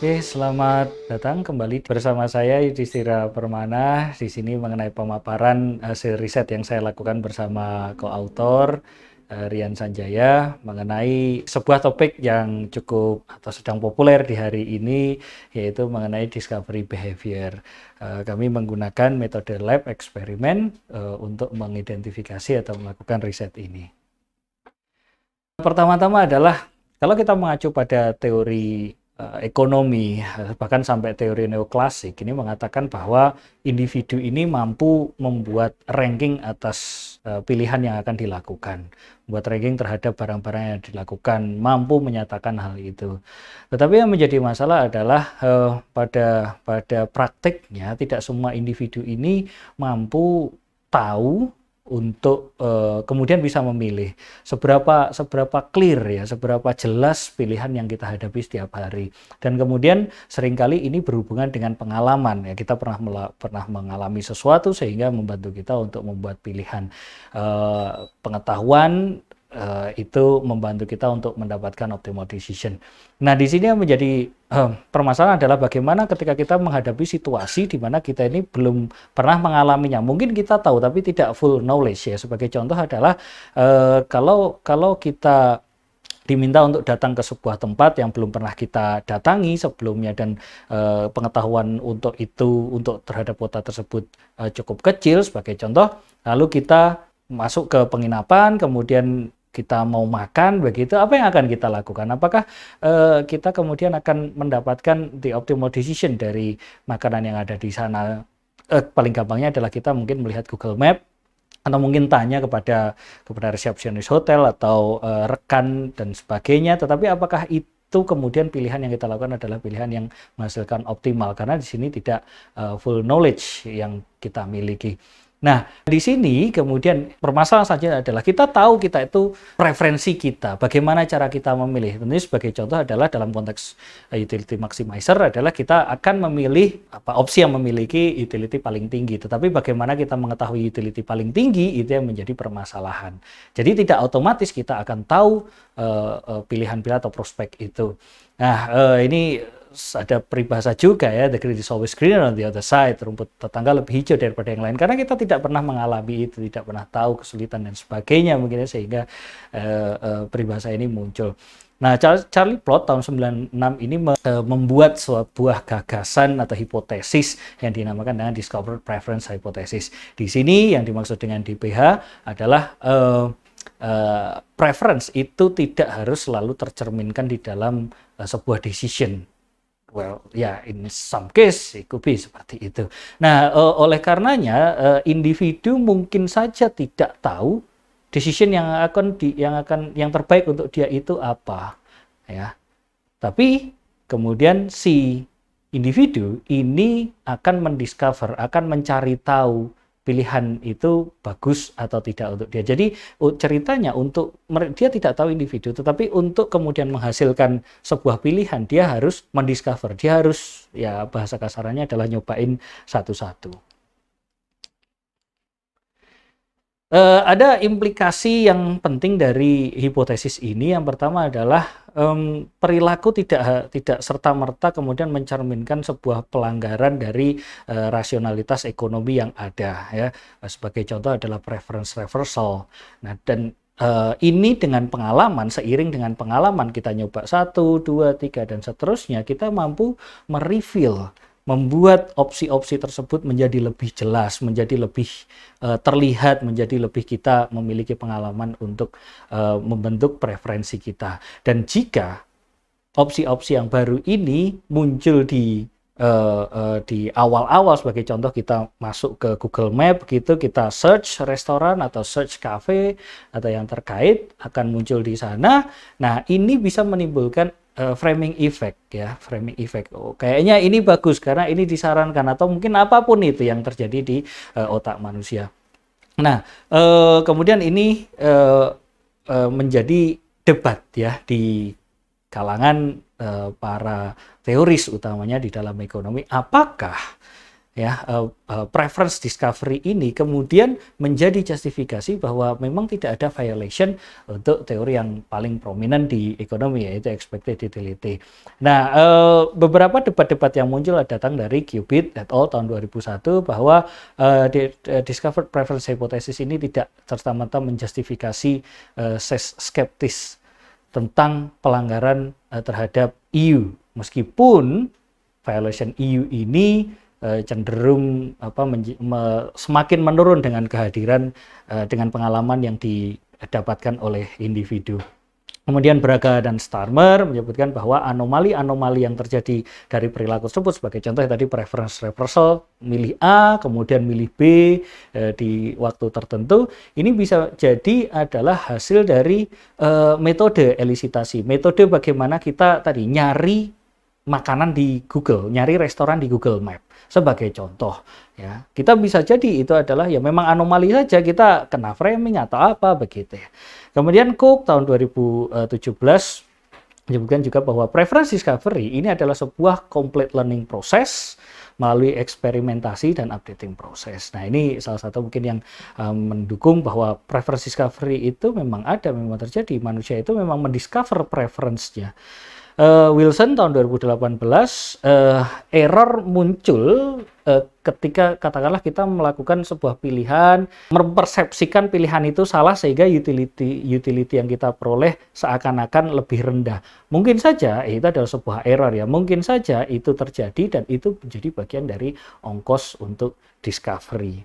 Oke, selamat datang kembali bersama saya Yudhistira Permana di sini mengenai pemaparan hasil riset yang saya lakukan bersama koautor Rian Sanjaya mengenai sebuah topik yang cukup atau sedang populer di hari ini, yaitu mengenai discovery behavior. Kami menggunakan metode lab eksperimen untuk mengidentifikasi atau melakukan riset ini. Pertama-tama adalah kalau kita mengacu pada teori ekonomi, bahkan sampai teori neoklasik, ini mengatakan bahwa individu ini mampu membuat ranking atas pilihan yang akan dilakukan, membuat ranking terhadap barang-barang yang dilakukan, mampu menyatakan hal itu. Tetapi yang menjadi masalah adalah pada praktiknya tidak semua individu ini mampu tahu untuk kemudian bisa memilih seberapa clear ya, seberapa jelas pilihan yang kita hadapi setiap hari. Dan kemudian seringkali ini berhubungan dengan pengalaman ya, kita pernah mengalami sesuatu sehingga membantu kita untuk membuat pilihan. Pengetahuan itu membantu kita untuk mendapatkan optimal decision. Nah, di sini yang menjadi permasalahan adalah bagaimana ketika kita menghadapi situasi di mana kita ini belum pernah mengalaminya. Mungkin kita tahu tapi tidak full knowledge ya. Sebagai contoh adalah kalau kita diminta untuk datang ke sebuah tempat yang belum pernah kita datangi sebelumnya dan pengetahuan untuk terhadap kota tersebut cukup kecil sebagai contoh, lalu kita masuk ke penginapan, kemudian kita mau makan, begitu, apa yang akan kita lakukan? Apakah kita kemudian akan mendapatkan the optimal decision dari makanan yang ada di sana? Paling gampangnya adalah kita mungkin melihat Google Map, atau mungkin tanya kepada resepsionis hotel atau rekan dan sebagainya. Tetapi apakah itu kemudian pilihan yang kita lakukan adalah pilihan yang menghasilkan optimal? Karena di sini tidak full knowledge yang kita miliki. Nah, di sini kemudian permasalahan saja adalah kita tahu kita itu preferensi kita, bagaimana cara kita memilih. Tentunya sebagai contoh adalah dalam konteks utility maximizer adalah kita akan memilih opsi yang memiliki utility paling tinggi. Tetapi bagaimana kita mengetahui utility paling tinggi itu yang menjadi permasalahan. Jadi tidak otomatis kita akan tahu pilihan-pilihan atau prospek itu. Nah, ini ada peribahasa juga ya, the grass is always greener on the other side, rumput tetangga lebih hijau daripada yang lain, karena kita tidak pernah mengalami itu, tidak pernah tahu kesulitan dan sebagainya mungkin ya, sehingga peribahasa ini muncul. Nah, Charlie Plot tahun 96 ini membuat sebuah gagasan atau hipotesis yang dinamakan dengan Discovered Preference Hypothesis. Di sini yang dimaksud dengan DPH adalah preference itu tidak harus selalu tercerminkan di dalam sebuah decision. Well, ya, in some case it could be seperti itu. Nah, oleh karenanya individu mungkin saja tidak tahu decision yang terbaik untuk dia itu apa, ya. Tapi kemudian si individu ini akan mendiscover, akan mencari tahu pilihan itu bagus atau tidak untuk dia. Jadi ceritanya dia tidak tahu individu, tetapi untuk kemudian menghasilkan sebuah pilihan dia harus mendiscover, dia harus, ya bahasa kasarnya adalah nyobain satu-satu. Ada implikasi yang penting dari hipotesis ini. Yang pertama adalah perilaku tidak serta-merta kemudian mencerminkan sebuah pelanggaran dari rasionalitas ekonomi yang ada ya. Sebagai contoh adalah preference reversal. Nah, dan ini dengan pengalaman, seiring dengan pengalaman kita nyoba 1, 2, 3 dan seterusnya, kita mampu mereveal, membuat opsi-opsi tersebut menjadi lebih jelas, menjadi lebih terlihat, menjadi lebih kita memiliki pengalaman untuk membentuk preferensi kita. Dan jika opsi-opsi yang baru ini muncul di awal-awal, sebagai contoh kita masuk ke Google Map gitu, kita search restoran atau search cafe atau yang terkait akan muncul di sana. Nah, ini bisa menimbulkan framing effect ya, framing effect. Oh, kayaknya ini bagus karena ini disarankan, atau mungkin apapun itu yang terjadi di otak manusia. Nah, kemudian ini menjadi debat ya di kalangan para teoris utamanya di dalam ekonomi. Apakah preference discovery ini kemudian menjadi justifikasi bahwa memang tidak ada violation untuk teori yang paling prominent di ekonomi, yaitu expected utility. Nah, beberapa debat-debat yang muncul datang dari Cubitt et al. Tahun 2001 bahwa discovered preference hypothesis ini tidak serta-merta menjustifikasi skeptis tentang pelanggaran terhadap EU, meskipun violation EU ini cenderung semakin menurun dengan kehadiran dengan pengalaman yang didapatkan oleh individu. Kemudian Braga dan Starmer menyebutkan bahwa anomali-anomali yang terjadi dari perilaku tersebut, sebagai contoh tadi preference reversal, milih A, kemudian milih B di waktu tertentu, ini bisa jadi adalah hasil dari metode elisitasi. Metode bagaimana kita tadi nyari makanan di Google, nyari restoran di Google Map. Sebagai contoh, ya, kita bisa jadi itu adalah ya memang anomali saja, kita kena framing atau apa begitu ya. Kemudian Cook tahun 2017 menyebutkan juga bahwa preference discovery ini adalah sebuah complete learning process melalui eksperimentasi dan updating proses. Nah, ini salah satu mungkin yang mendukung bahwa preference discovery itu memang ada, memang terjadi. Manusia itu memang mendiscover preference-nya. Wilson tahun 2018 error muncul ketika katakanlah kita melakukan sebuah pilihan, mempersepsikan pilihan itu salah sehingga utility yang kita peroleh seakan-akan lebih rendah. Mungkin saja itu adalah sebuah error ya, mungkin saja itu terjadi dan itu menjadi bagian dari ongkos untuk discovery.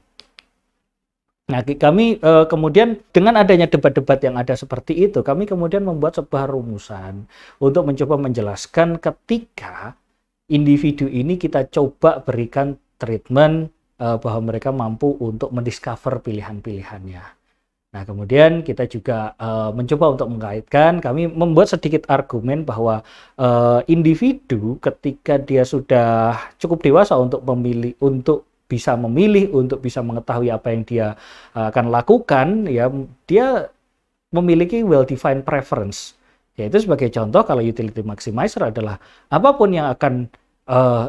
Nah, kami kemudian dengan adanya debat-debat yang ada seperti itu, kami kemudian membuat sebuah rumusan untuk mencoba menjelaskan ketika individu ini kita coba berikan treatment bahwa mereka mampu untuk mendiscover pilihan-pilihannya. Nah, kemudian kita juga mencoba untuk mengaitkan, kami membuat sedikit argumen bahwa individu ketika dia sudah cukup dewasa untuk memilih, untuk bisa memilih, untuk bisa mengetahui apa yang dia akan lakukan, ya dia memiliki well-defined preference. Yaitu sebagai contoh, kalau utility maximizer adalah apapun yang akan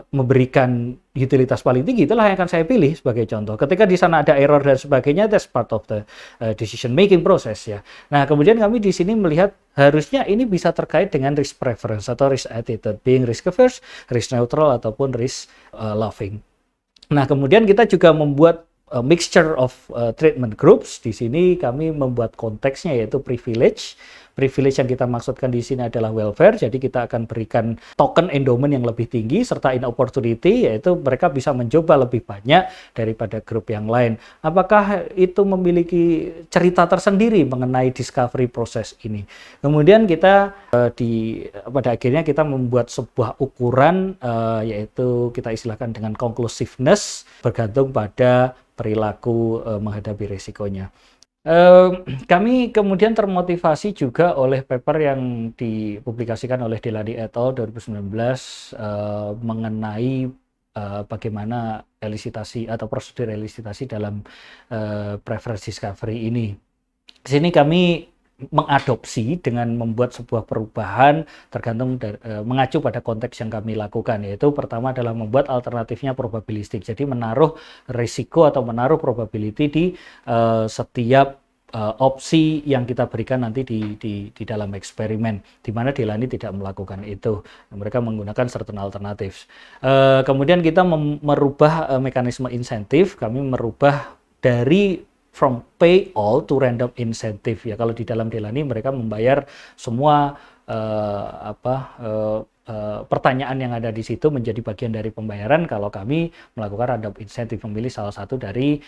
memberikan utilitas paling tinggi, itulah yang akan saya pilih sebagai contoh. Ketika di sana ada error dan sebagainya, that's part of the decision making process ya. Nah, kemudian kami di sini melihat harusnya ini bisa terkait dengan risk preference atau risk attitude, being risk averse, risk neutral ataupun risk loving. Nah, kemudian kita juga membuat mixture of treatment groups. Di sini kami membuat konteksnya yaitu privilege. Privilege yang kita maksudkan di sini adalah welfare, jadi kita akan berikan token endowment yang lebih tinggi, serta in opportunity, yaitu mereka bisa mencoba lebih banyak daripada grup yang lain. Apakah itu memiliki cerita tersendiri mengenai discovery proses ini? Kemudian kita pada akhirnya kita membuat sebuah ukuran, yaitu kita istilahkan dengan conclusiveness, bergantung pada perilaku menghadapi risikonya. Kami kemudian termotivasi juga oleh paper yang dipublikasikan oleh Delany et al. 2019 mengenai bagaimana elisitasi atau prosedur elisitasi dalam preference discovery ini. Di sini kami mengadopsi dengan membuat sebuah perubahan tergantung dari, mengacu pada konteks yang kami lakukan, yaitu pertama adalah membuat alternatifnya probabilistik, jadi menaruh risiko atau menaruh probability di setiap opsi yang kita berikan nanti di dalam eksperimen, di mana Delany tidak melakukan itu, mereka menggunakan certain alternatives. Kemudian kita merubah mekanisme insentif, kami merubah dari from pay all to random incentive ya. Kalau di dalam Delany mereka membayar semua pertanyaan yang ada di situ menjadi bagian dari pembayaran. Kalau kami melakukan random incentive, memilih salah satu dari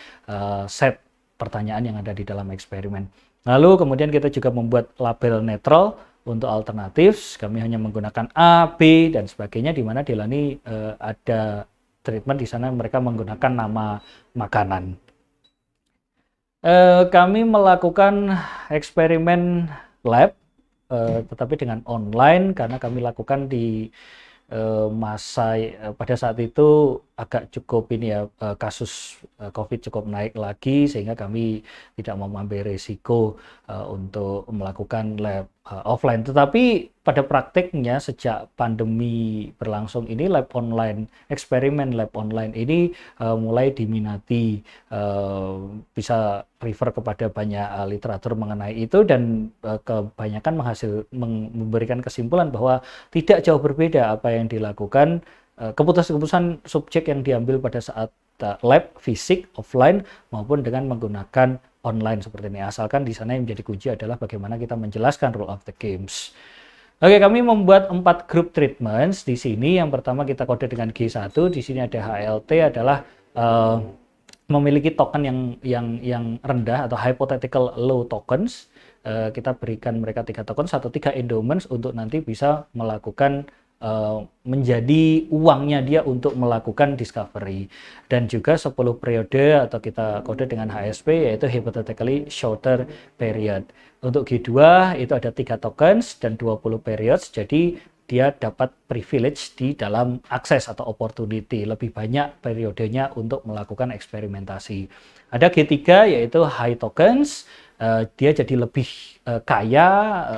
set pertanyaan yang ada di dalam eksperimen. Lalu kemudian kita juga membuat label netral untuk alternatif. Kami hanya menggunakan A, B dan sebagainya, di mana Delany ada treatment di sana mereka menggunakan nama makanan. Kami melakukan eksperimen lab, tetapi dengan online, karena kami lakukan di masa pada saat itu agak cukup ini ya, kasus COVID cukup naik lagi sehingga kami tidak mau mengambil risiko untuk melakukan lab offline. Tetapi pada praktiknya sejak pandemi berlangsung ini lab online, eksperimen lab online ini mulai diminati, bisa refer kepada banyak literatur mengenai itu dan kebanyakan memberikan kesimpulan bahwa tidak jauh berbeda apa yang dilakukan, keputusan-keputusan subjek yang diambil pada saat lab fisik offline maupun dengan menggunakan online seperti ini, asalkan di sana yang menjadi kunci adalah bagaimana kita menjelaskan rule of the games. Oke, kami membuat 4 group treatments di sini. Yang pertama kita kode dengan G1. Di sini ada HLT adalah memiliki token yang rendah atau hypothetical low tokens. Kita berikan mereka 3 tokens atau 3 endowments untuk nanti bisa melakukan menjadi uangnya dia untuk melakukan discovery, dan juga 10 periode atau kita kode dengan HSP yaitu hypothetically shorter period. Untuk G2 itu ada 3 tokens dan 20 periods, jadi dia dapat privilege di dalam akses atau opportunity, lebih banyak periodenya untuk melakukan eksperimentasi. Ada G3 yaitu high tokens, dia jadi lebih kaya,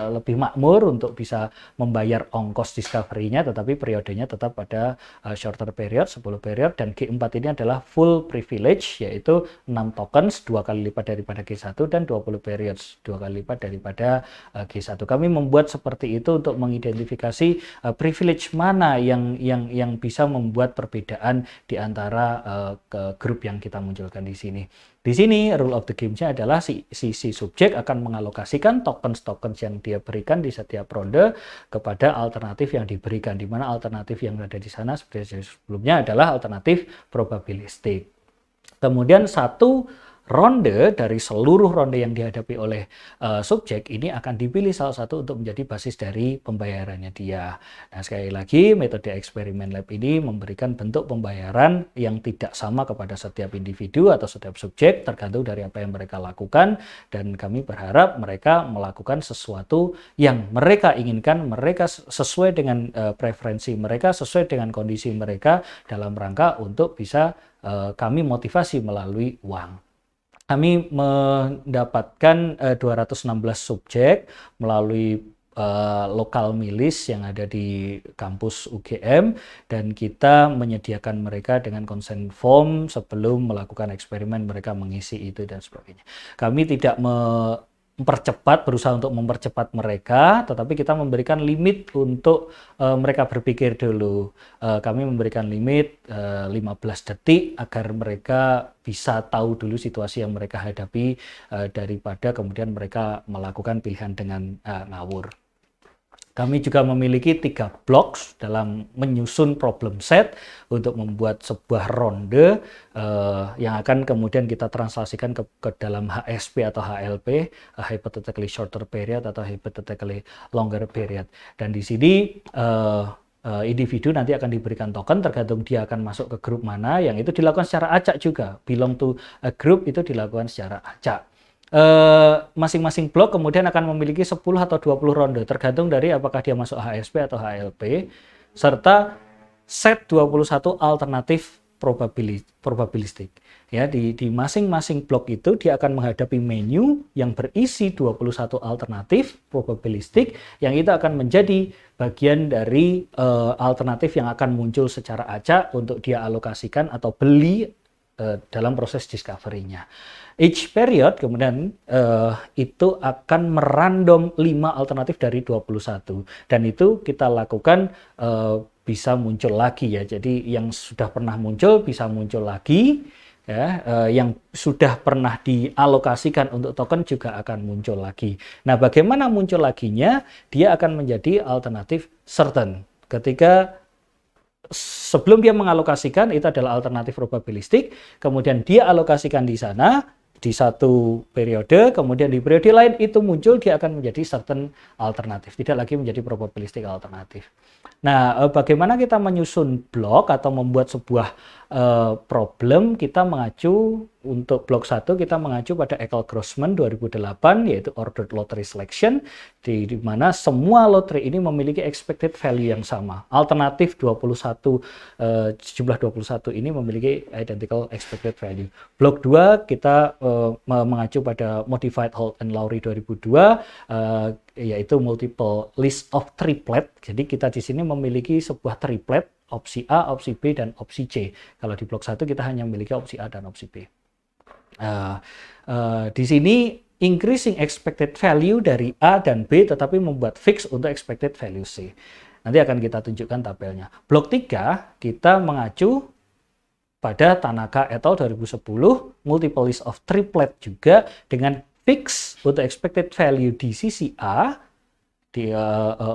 lebih makmur untuk bisa membayar ongkos discovery-nya, tetapi periodenya tetap pada shorter period, 10 period. Dan G4 ini adalah full privilege, yaitu 6 tokens, 2 kali lipat daripada G1, dan 20 periods, 2 kali lipat daripada G1. Kami membuat seperti itu untuk mengidentifikasi privilege mana yang bisa membuat perbedaan di antara grup yang kita munculkan di sini. Di sini rule of the game-nya adalah si subjek akan mengalokasikan tokens-tokens yang dia berikan di setiap ronde kepada alternatif yang diberikan, di mana alternatif yang ada di sana seperti sebelumnya adalah alternatif probabilistik. Kemudian satu ronde dari seluruh ronde yang dihadapi oleh subjek ini akan dipilih salah satu untuk menjadi basis dari pembayarannya dia. Nah, sekali lagi metode eksperimen lab ini memberikan bentuk pembayaran yang tidak sama kepada setiap individu atau setiap subjek, tergantung dari apa yang mereka lakukan, dan kami berharap mereka melakukan sesuatu yang mereka inginkan, mereka sesuai dengan preferensi mereka, sesuai dengan kondisi mereka, dalam rangka untuk bisa kami motivasi melalui uang. Kami mendapatkan 216 subjek melalui lokal milis yang ada di kampus UGM, dan kita menyediakan mereka dengan consent form sebelum melakukan eksperimen, mereka mengisi itu dan sebagainya. Kami tidak berusaha untuk mempercepat mereka, tetapi kita memberikan limit untuk mereka berpikir dulu. Kami memberikan limit 15 detik agar mereka bisa tahu dulu situasi yang mereka hadapi, daripada kemudian mereka melakukan pilihan dengan ngawur. Kami juga memiliki 3 blocks dalam menyusun problem set untuk membuat sebuah ronde yang akan kemudian kita translasikan ke dalam HSP atau HLP, hypothetically shorter period atau hypothetically longer period. Dan di sini individu nanti akan diberikan token tergantung dia akan masuk ke grup mana, yang itu dilakukan secara acak juga. Belong to a group itu dilakukan secara acak. Masing-masing blok kemudian akan memiliki 10 atau 20 ronde tergantung dari apakah dia masuk HSP atau HLP, serta set 21 alternatif probabilistik. Ya, di masing-masing blok itu dia akan menghadapi menu yang berisi 21 alternatif probabilistik yang itu akan menjadi bagian dari alternatif yang akan muncul secara acak untuk dia alokasikan atau beli dalam proses discovery-nya. Each period kemudian itu akan merandom 5 alternatif dari 21, dan itu kita lakukan bisa muncul lagi ya. Jadi yang sudah pernah muncul bisa muncul lagi ya, yang sudah pernah dialokasikan untuk token juga akan muncul lagi. Nah, bagaimana muncul laginya? Dia akan menjadi alternatif certain. Ketika sebelum dia mengalokasikan itu adalah alternatif probabilistik, kemudian dia alokasikan di sana di satu periode, kemudian di periode lain itu muncul, dia akan menjadi certain alternatif, tidak lagi menjadi probabilistik alternatif. Nah, bagaimana kita menyusun blok atau membuat sebuah problem kita mengacu untuk blok 1 kita mengacu pada Eckel-Grossman 2008 yaitu ordered lottery selection di mana semua lottery ini memiliki expected value yang sama. Alternatif 21 jumlah 21 ini memiliki identical expected value. Blok 2 kita mengacu pada modified Holt and Lowry 2002 yaitu multiple list of triplet. Jadi kita di sini memiliki sebuah triplet opsi A, opsi B, dan opsi C. Kalau di blok 1 kita hanya memiliki opsi A dan opsi B. Di sini increasing expected value dari A dan B tetapi membuat fix untuk expected value C. Nanti akan kita tunjukkan tabelnya. Blok 3 kita mengacu pada Tanaka et al. 2010 multiple list of triplet juga dengan fix untuk expected value di sisi A di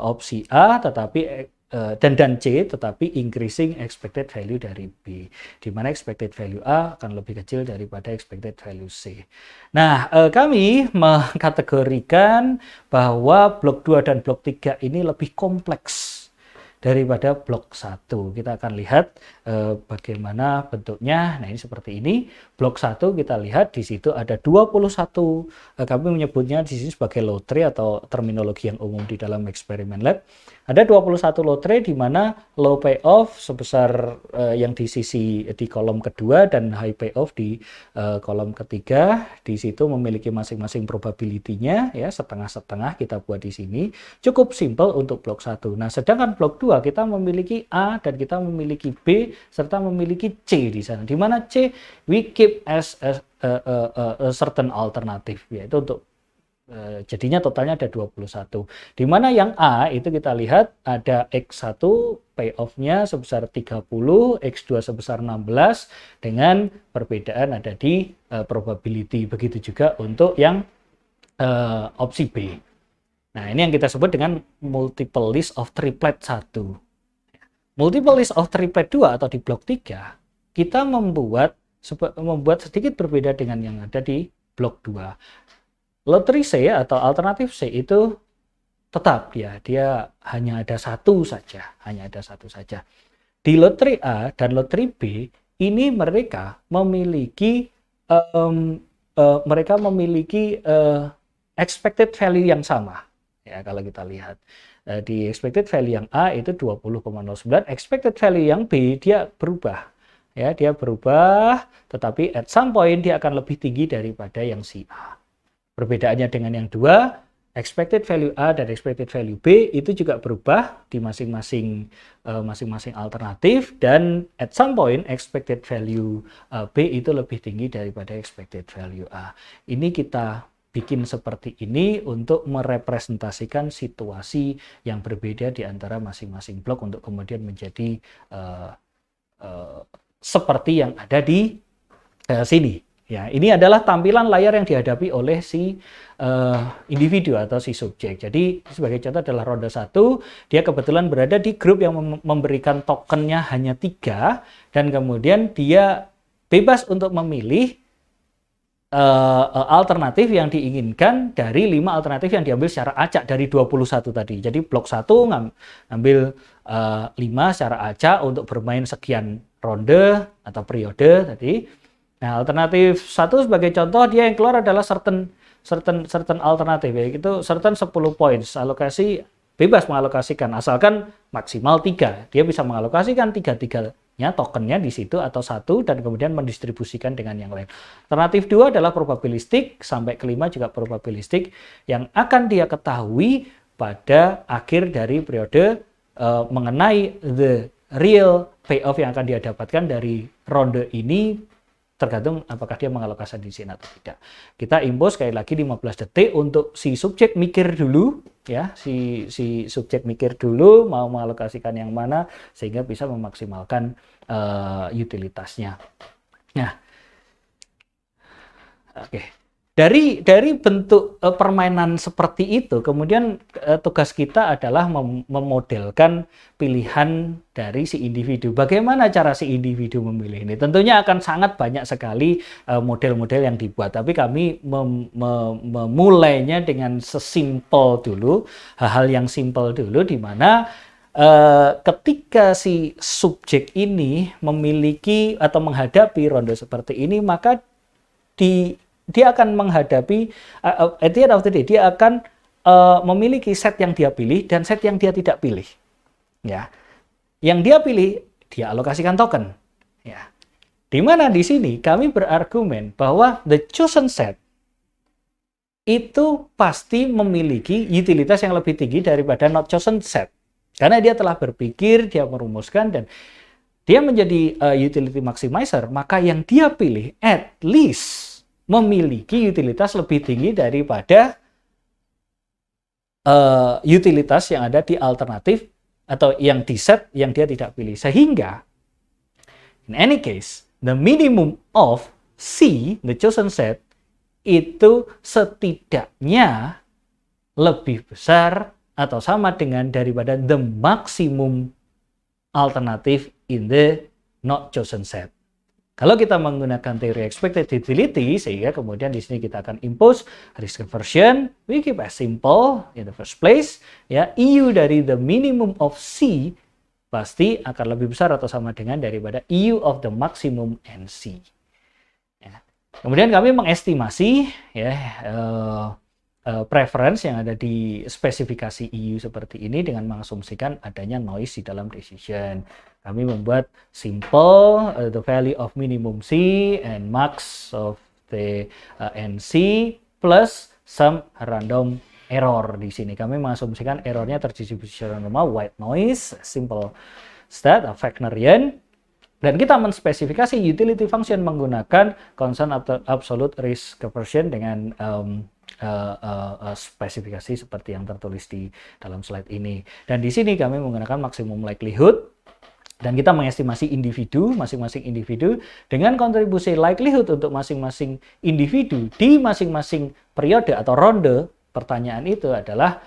opsi A tetapi dan C tetapi increasing expected value dari B, di mana expected value A akan lebih kecil daripada expected value C. Nah, kami mengkategorikan bahwa blok 2 dan blok 3 ini lebih kompleks daripada blok 1. Kita akan lihat bagaimana bentuknya. Nah, ini seperti ini. Blok 1 kita lihat di situ ada 21. Kami menyebutnya di sini sebagai lottery atau terminologi yang umum di dalam eksperimen lab. Ada 21 lotre di mana low payoff sebesar yang di sisi di kolom kedua dan high payoff di kolom ketiga. Di situ memiliki masing-masing probability-nya ya, setengah-setengah kita buat di sini. Cukup simple untuk blok 1. Nah, sedangkan blok 2 kita memiliki A dan kita memiliki B serta memiliki C di sana. Di mana C we keep as a certain alternative, yaitu untuk jadinya totalnya ada 21. Di mana yang A itu kita lihat ada X1 payoff-nya sebesar 30, X2 sebesar 16 dengan perbedaan ada di probability. Begitu juga untuk yang opsi B. Nah, ini yang kita sebut dengan multiple list of triplet 1. Multiple list of triplet 2 atau di blok 3 kita membuat sedikit berbeda dengan yang ada di blok 2. Lottery C atau alternatif C itu tetap ya, dia hanya ada satu saja, Di lottery A dan lottery B ini mereka memiliki expected value yang sama. Ya, kalau kita lihat di expected value yang A itu 20,09, expected value yang B dia berubah. Ya, dia berubah, tetapi at some point dia akan lebih tinggi daripada yang si A. Perbedaannya dengan yang dua, expected value A dan expected value B itu juga berubah di masing-masing alternatif, dan at some point expected value B itu lebih tinggi daripada expected value A. Ini kita bikin seperti ini untuk merepresentasikan situasi yang berbeda di antara masing-masing blok untuk kemudian menjadi seperti yang ada di sini. Ya, ini adalah tampilan layar yang dihadapi oleh si individu atau si subjek. Jadi sebagai contoh adalah ronde 1, dia kebetulan berada di grup yang memberikan tokennya hanya 3, dan kemudian dia bebas untuk memilih alternatif yang diinginkan dari 5 alternatif yang diambil secara acak dari 21 tadi. Jadi blok 1 ngambil 5 secara acak untuk bermain sekian ronde atau periode tadi. Nah, alternatif 1 sebagai contoh, dia yang keluar adalah certain alternatif, yaitu certain 10 points. Alokasi bebas mengalokasikan, asalkan maksimal 3. Dia bisa mengalokasikan 3-3-nya tokennya di situ atau 1 dan kemudian mendistribusikan dengan yang lain. Alternatif 2 adalah probabilistik, sampai kelima juga probabilistik, yang akan dia ketahui pada akhir dari periode mengenai the real payoff yang akan dia dapatkan dari ronde ini, tergantung apakah dia mengalokasikan di sini atau tidak. Kita impos sekali lagi 15 detik untuk si subjek mikir dulu, ya, si subjek mikir dulu mau mengalokasikan yang mana sehingga bisa memaksimalkan utilitasnya. Nah, oke. Dari bentuk permainan seperti itu, kemudian tugas kita adalah memodelkan pilihan dari si individu. Bagaimana cara si individu memilih ini? Tentunya akan sangat banyak sekali model-model yang dibuat, tapi kami memulainya dengan sesimpel dulu, hal-hal yang simpel dulu, di mana ketika si subjek ini memiliki atau menghadapi ronde seperti ini, maka dia akan menghadapi at the end of the day, dia akan memiliki set yang dia pilih dan set yang dia tidak pilih. Ya, yang dia pilih dia alokasikan token. Ya, di mana di sini kami berargumen bahwa the chosen set itu pasti memiliki utilitas yang lebih tinggi daripada not chosen set. Karena dia telah berpikir, dia merumuskan, dan dia menjadi utility maximizer, maka yang dia pilih at least memiliki utilitas lebih tinggi daripada utilitas yang ada di alternatif atau yang di set yang dia tidak pilih. Sehingga, in any case, the minimum of C, the chosen set, itu setidaknya lebih besar atau sama dengan daripada the maximum alternatif in the not chosen set. Kalau kita menggunakan teori expected utility, sehingga kemudian di sini kita akan impose risk aversion, we keep as simple in the first place, ya, EU dari the minimum of C pasti akan lebih besar atau sama dengan daripada EU of the maximum NC. Ya. Kemudian kami mengestimasi, ya, preference yang ada di spesifikasi EU seperti ini dengan mengasumsikan adanya noise di dalam decision. Kami membuat simple the value of minimum C and max of the NC plus some random error. Di sini kami mengasumsikan errornya terdistribusi secara normal, white noise, simple stat, Wagnerian. Dan kita menspesifikasi utility function menggunakan constant absolute risk aversion dengan spesifikasi seperti yang tertulis di dalam slide ini. Dan di sini kami menggunakan maximum likelihood dan kita mengestimasi individu, masing-masing individu dengan kontribusi likelihood untuk masing-masing individu di masing-masing periode atau ronde. Pertanyaan itu adalah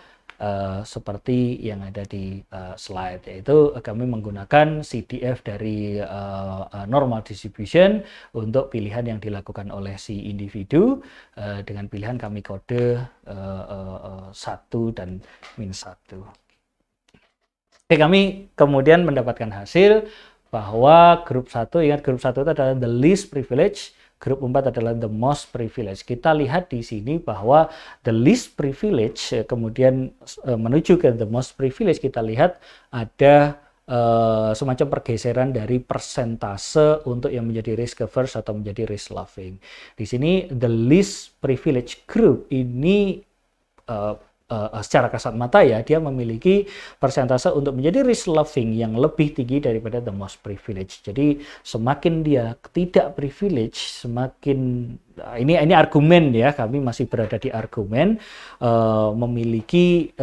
seperti yang ada di slide, yaitu kami menggunakan CDF dari normal distribution untuk pilihan yang dilakukan oleh si individu dengan pilihan kami kode 1 dan -1. Oke, kami kemudian mendapatkan hasil bahwa grup 1, ingat grup 1 itu adalah the least privilege, grup 4 adalah the most privilege. Kita lihat di sini bahwa the least privilege kemudian menuju ke the most privilege, kita lihat ada semacam pergeseran dari persentase untuk yang menjadi risk averse atau menjadi risk loving. Di sini the least privilege group ini secara kasat mata, ya, dia memiliki persentase untuk menjadi risk loving yang lebih tinggi daripada the most privilege. Jadi semakin dia tidak privilege, semakin ini argumen, ya, kami masih berada di argumen memiliki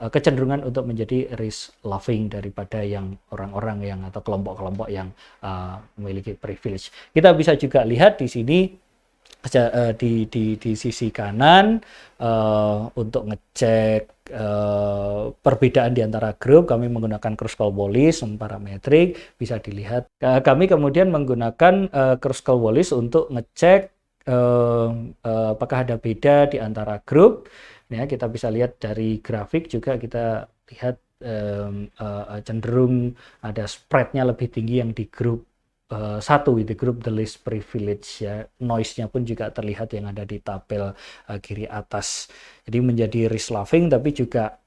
kecenderungan untuk menjadi risk loving daripada yang orang-orang yang atau kelompok-kelompok yang memiliki privilege. Kita bisa juga lihat di sini di sisi kanan untuk ngecek perbedaan di antara grup, kami menggunakan Kruskal-Wallis parametrik. Bisa dilihat kami kemudian menggunakan Kruskal-Wallis untuk ngecek apakah ada beda di antara grup. Ya, kita bisa lihat dari grafik juga, kita lihat cenderung ada spreadnya lebih tinggi yang di grup 1, with the group the least privilege, ya. Noise-nya pun juga terlihat yang ada di tabel kiri atas. Jadi menjadi risk loving, tapi juga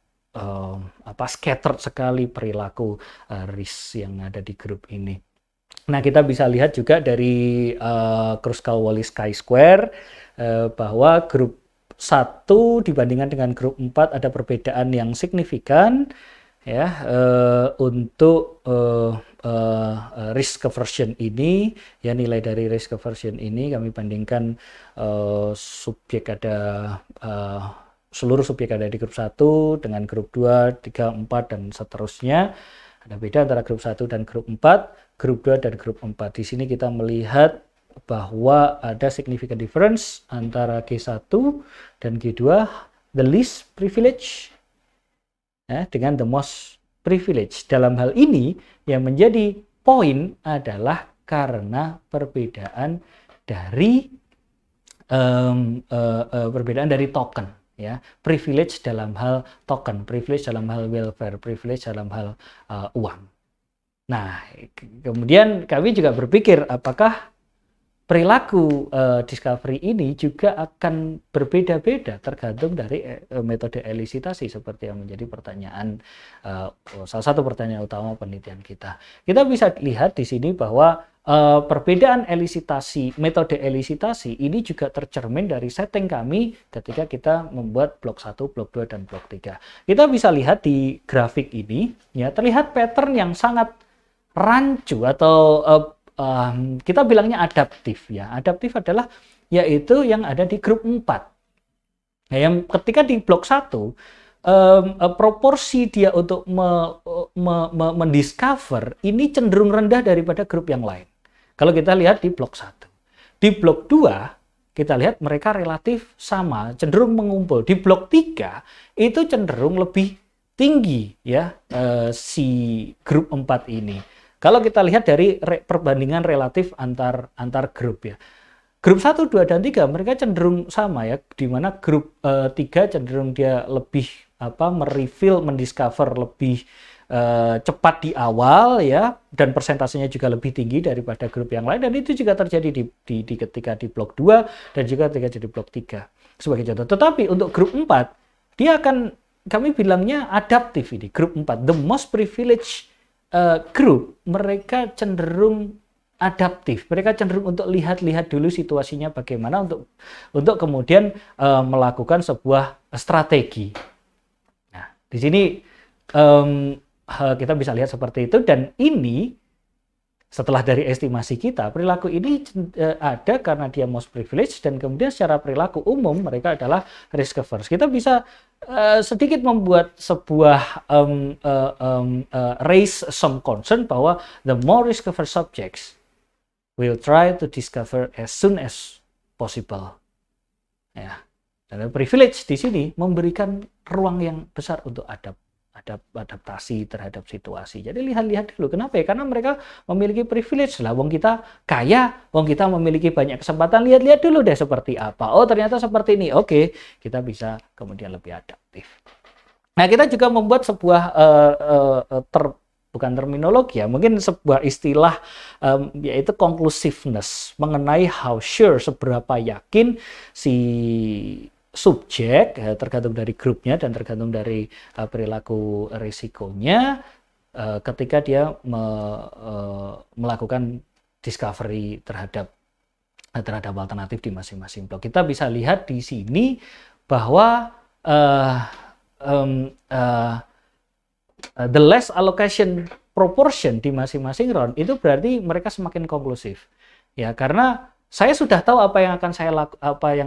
scattered sekali perilaku risk yang ada di grup ini. Nah, kita bisa lihat juga dari Kruskal-Wallis chi-square bahwa grup 1 dibandingkan dengan grup 4 ada perbedaan yang signifikan, ya, untuk risk aversion ini, ya, nilai dari risk aversion ini kami bandingkan seluruh subjek ada di grup 1 dengan grup 2, 3, 4 dan seterusnya. Ada beda antara grup 1 dan grup 4, grup 2 dan grup 4. Di sini kita melihat bahwa ada significant difference antara G1 dan G2, the least privilege, ya, dengan the most privilege. Dalam hal ini yang menjadi poin adalah karena perbedaan dari token. ya, privilege dalam hal token, privilege dalam hal welfare, privilege dalam hal uang. Nah, kemudian kami juga berpikir apakah perilaku discovery ini juga akan berbeda-beda tergantung dari metode elisitasi, seperti yang menjadi pertanyaan salah satu pertanyaan utama penelitian kita. Kita bisa lihat di sini bahwa perbedaan elisitasi, metode elisitasi ini juga tercermin dari setting kami ketika kita membuat blok 1, blok 2, dan blok 3. Kita bisa lihat di grafik ini, ya, terlihat pattern yang sangat rancu atau kita bilangnya adaptif, ya. Adaptif adalah yaitu yang ada di grup 4. Nah, yang ketika di blok 1 proporsi dia untuk mendiscover ini cenderung rendah daripada grup yang lain. Kalau kita lihat di blok 1. Di blok 2 kita lihat mereka relatif sama, cenderung mengumpul. Di blok 3 itu cenderung lebih tinggi, ya, si grup 4 ini. Kalau kita lihat dari perbandingan relatif antar grup, ya. Grup 1, 2, dan 3 mereka cenderung sama, ya, di mana grup 3 cenderung dia lebih mereveal, mendiscover lebih cepat di awal, ya, dan persentasenya juga lebih tinggi daripada grup yang lain, dan itu juga terjadi di ketika di blok 2 dan juga ketika di blok 3 sebagai contoh. Tetapi untuk grup 4 dia akan, kami bilangnya adaptif ini, grup 4, the most privileged group, mereka cenderung adaptif, mereka cenderung untuk lihat-lihat dulu situasinya bagaimana untuk kemudian melakukan sebuah strategi. Nah, di sini kita bisa lihat seperti itu, dan ini setelah dari estimasi kita, perilaku ini ada karena dia most privileged, dan kemudian secara perilaku umum mereka adalah risk averse. Kita bisa sedikit membuat sebuah raise some concern bahwa the more risk averse subjects will try to discover as soon as possible. Ya. Dan privilege di sini memberikan ruang yang besar untuk adaptasi terhadap situasi. Jadi lihat-lihat dulu. Kenapa ya? Karena mereka memiliki privilege lah. Wong kita kaya, wong kita memiliki banyak kesempatan. Lihat-lihat dulu deh seperti apa. Oh, ternyata seperti ini. Oke, kita bisa kemudian lebih adaptif. Nah, kita juga membuat sebuah bukan terminologi, ya, mungkin sebuah istilah yaitu conclusiveness, mengenai how sure, seberapa yakin si subjek, tergantung dari grupnya dan tergantung dari perilaku risikonya, ketika dia melakukan discovery terhadap alternatif di masing-masing blok. Kita bisa lihat di sini bahwa the less allocation proportion di masing-masing round itu berarti mereka semakin konklusif, ya, karena saya sudah tahu apa yang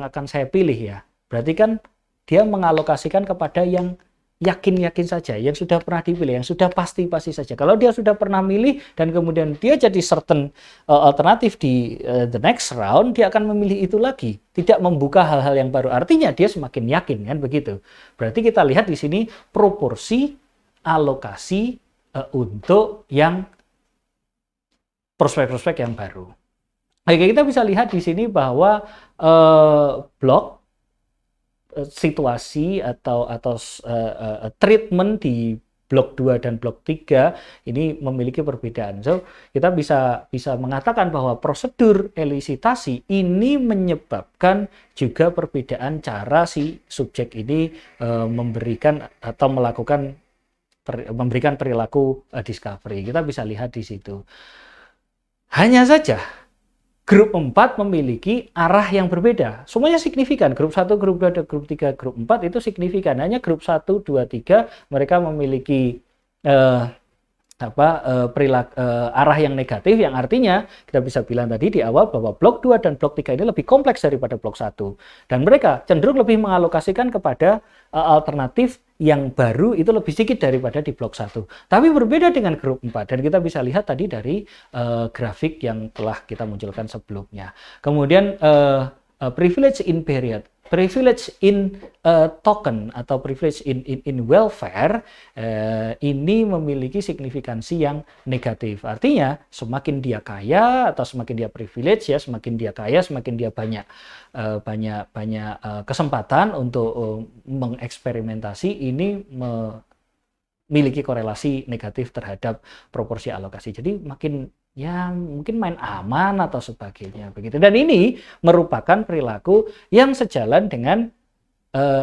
akan saya pilih, ya. Berarti kan dia mengalokasikan kepada yang yakin-yakin saja, yang sudah pernah dipilih, yang sudah pasti-pasti saja. Kalau dia sudah pernah milih dan kemudian dia jadi certain alternatif di the next round, dia akan memilih itu lagi, tidak membuka hal-hal yang baru. Artinya dia semakin yakin, kan begitu. Berarti kita lihat di sini proporsi alokasi untuk yang prospek-prospek yang baru. Oke, kita bisa lihat di sini bahwa blok situasi atau treatment di blok 2 dan blok 3 ini memiliki perbedaan. So, kita bisa mengatakan bahwa prosedur elisitasi ini menyebabkan juga perbedaan cara si subjek ini memberikan atau memberikan perilaku discovery. Kita bisa lihat di situ. Hanya saja grup 4 memiliki arah yang berbeda. Semuanya signifikan. Grup 1, grup 2, grup 3, grup 4 itu signifikan. Hanya grup 1, 2, 3 mereka memiliki arah yang negatif, yang artinya kita bisa bilang tadi di awal bahwa blok 2 dan blok 3 ini lebih kompleks daripada blok 1. Dan mereka cenderung lebih mengalokasikan kepada alternatif yang baru itu lebih sedikit daripada di blok 1. Tapi berbeda dengan grup 4. Dan kita bisa lihat tadi dari grafik yang telah kita munculkan sebelumnya. Kemudian privilege in period. privilege in token atau privilege in welfare ini memiliki signifikansi yang negatif. Artinya semakin dia kaya atau semakin dia privilege ya, semakin dia kaya, semakin dia banyak kesempatan untuk mengeksperimentasi, ini memiliki korelasi negatif terhadap proporsi alokasi. Jadi makin ya mungkin main aman atau sebagainya begitu. Dan ini merupakan perilaku yang sejalan dengan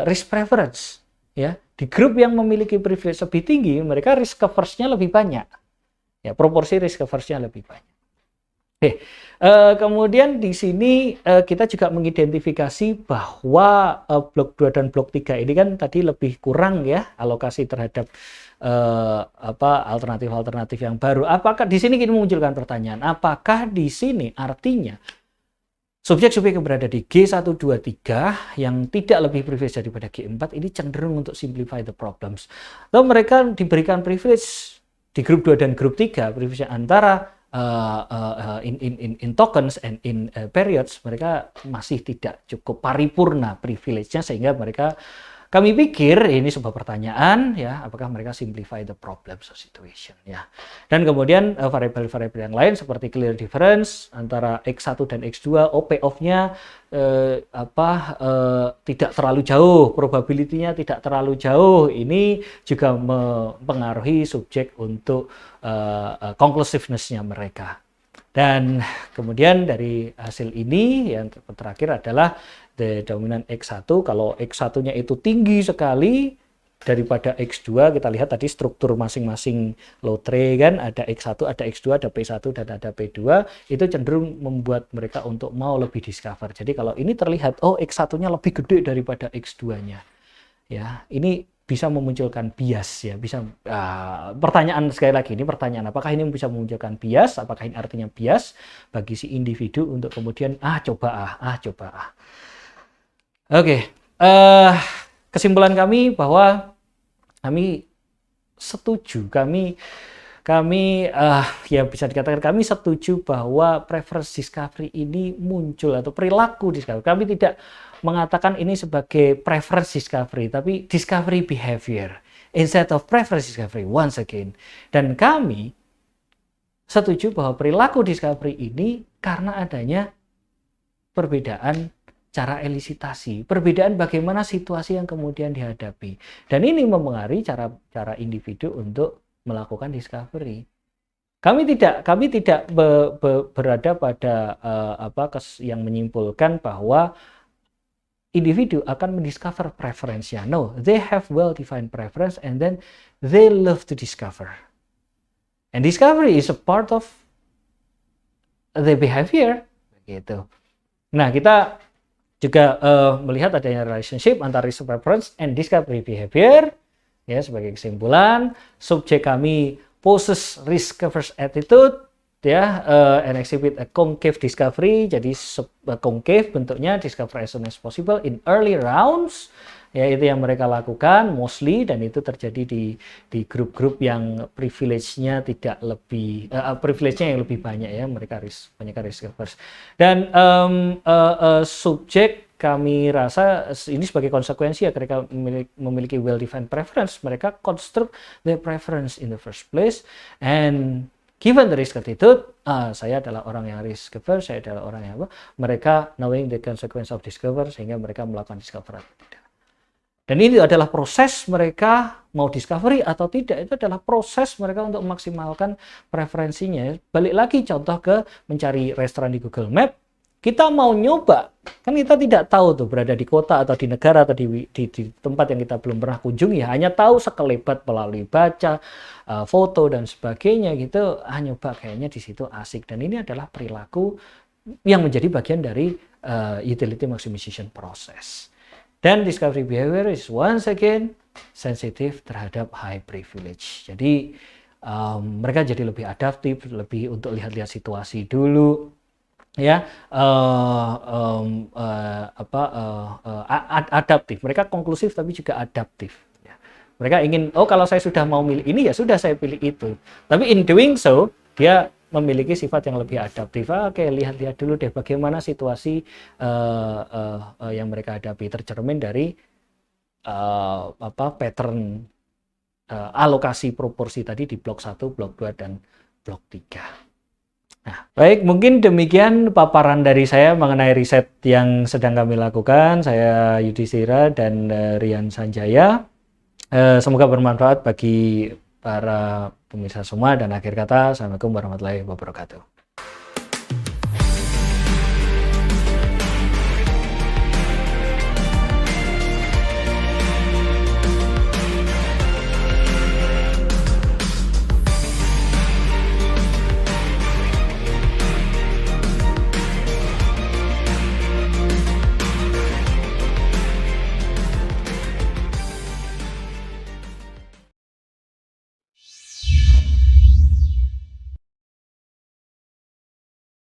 risk preference ya. Di grup yang memiliki privilege lebih tinggi, mereka risk averse-nya lebih banyak. Ya, proporsi risk averse-nya lebih banyak. Kemudian di sini kita juga mengidentifikasi bahwa blok 2 dan blok 3 ini kan tadi lebih kurang ya alokasi terhadap alternatif-alternatif yang baru. Apakah di sini kita memunculkan pertanyaan, apakah di sini artinya subjek-subjek yang berada di G1, 2, 3 yang tidak lebih privilege daripada G4 ini cenderung untuk simplify the problems. Atau mereka diberikan privilege di grup 2 dan grup 3, privilege antara in tokens and in periods, mereka masih tidak cukup paripurna privilege-nya, sehingga mereka, kami pikir ini sebuah pertanyaan ya, apakah mereka simplify the problems of situation ya. Dan kemudian variabel-variabel yang lain seperti clear difference antara X1 dan X2, OP-of-nya tidak terlalu jauh, probability-nya tidak terlalu jauh. Ini juga mempengaruhi subjek untuk conclusiveness-nya mereka. Dan kemudian dari hasil ini yang terakhir adalah the dominant X1. Kalau X1-nya itu tinggi sekali daripada X2, kita lihat tadi struktur masing-masing lotre kan, ada X1, ada X2, ada P1 dan ada P2, itu cenderung membuat mereka untuk mau lebih discover. Jadi kalau ini terlihat, oh X1-nya lebih gede daripada X2-nya. Ya, ini bisa memunculkan bias ya, bisa pertanyaan sekali lagi, ini pertanyaan, apakah ini bisa memunculkan bias, apakah ini artinya bias bagi si individu untuk kemudian coba. Oke, kesimpulan kami bahwa kami setuju, ya bisa dikatakan kami setuju bahwa preference discovery ini muncul atau perilaku discovery. Kami tidak mengatakan ini sebagai preference discovery, tapi discovery behavior instead of preference discovery once again. Dan kami setuju bahwa perilaku discovery ini karena adanya perbedaan cara elisitasi, perbedaan bagaimana situasi yang kemudian dihadapi. Dan ini mempengaruhi cara individu untuk melakukan discovery. Kami tidak berada pada yang menyimpulkan bahwa individu akan mendiscover preference-nya. No, they have well-defined preference and then they love to discover. And discovery is a part of the behavior. Gitu. Nah, kita juga melihat adanya relationship antara risk preference and discovery behavior. Ya, sebagai kesimpulan, subjek kami possess risk-averse attitude, ya, and exhibit a concave discovery, jadi concave bentuknya, discover as soon as possible in early rounds, ya itu yang mereka lakukan mostly, dan itu terjadi di grup-grup yang privilege-nya tidak lebih, privilege-nya yang lebih banyak ya, mereka banyak risk-averse. Dan subjek kami rasa ini sebagai konsekuensi ya, mereka memiliki well-defined preference, mereka construct their preference in the first place, and given the risk attitude, saya adalah orang yang risk averse, saya adalah orang yang mereka knowing the consequence of discover, sehingga mereka melakukan discover atau tidak. Dan ini adalah proses mereka mau discovery atau tidak, itu adalah proses mereka untuk memaksimalkan preferensinya. Balik lagi contoh ke mencari restoran di Google Map, kita mau nyoba, kan kita tidak tahu tuh berada di kota atau di negara atau di tempat yang kita belum pernah kunjungi, hanya tahu sekelebat melalui baca, foto dan sebagainya gitu, nyoba kayaknya di situ asik. Dan ini adalah perilaku yang menjadi bagian dari utility maximization process. Dan discovery behavior is once again sensitive terhadap high privilege. Jadi mereka jadi lebih adaptif, lebih untuk lihat-lihat situasi dulu. Ya, adaptif. Mereka konklusif tapi juga adaptif. Ya. Mereka ingin, kalau saya sudah mau milih ini ya sudah saya pilih itu. Tapi in doing so, dia memiliki sifat yang lebih adaptif. Oke, lihat-lihat dulu deh bagaimana situasi yang mereka hadapi, tercermin dari pattern alokasi proporsi tadi di blok 1, blok 2, dan blok 3. Nah, baik, mungkin demikian paparan dari saya mengenai riset yang sedang kami lakukan. Saya Yudhistira dan Rian Sanjaya. Semoga bermanfaat bagi para pemirsa semua, dan akhir kata, Assalamualaikum warahmatullahi wabarakatuh.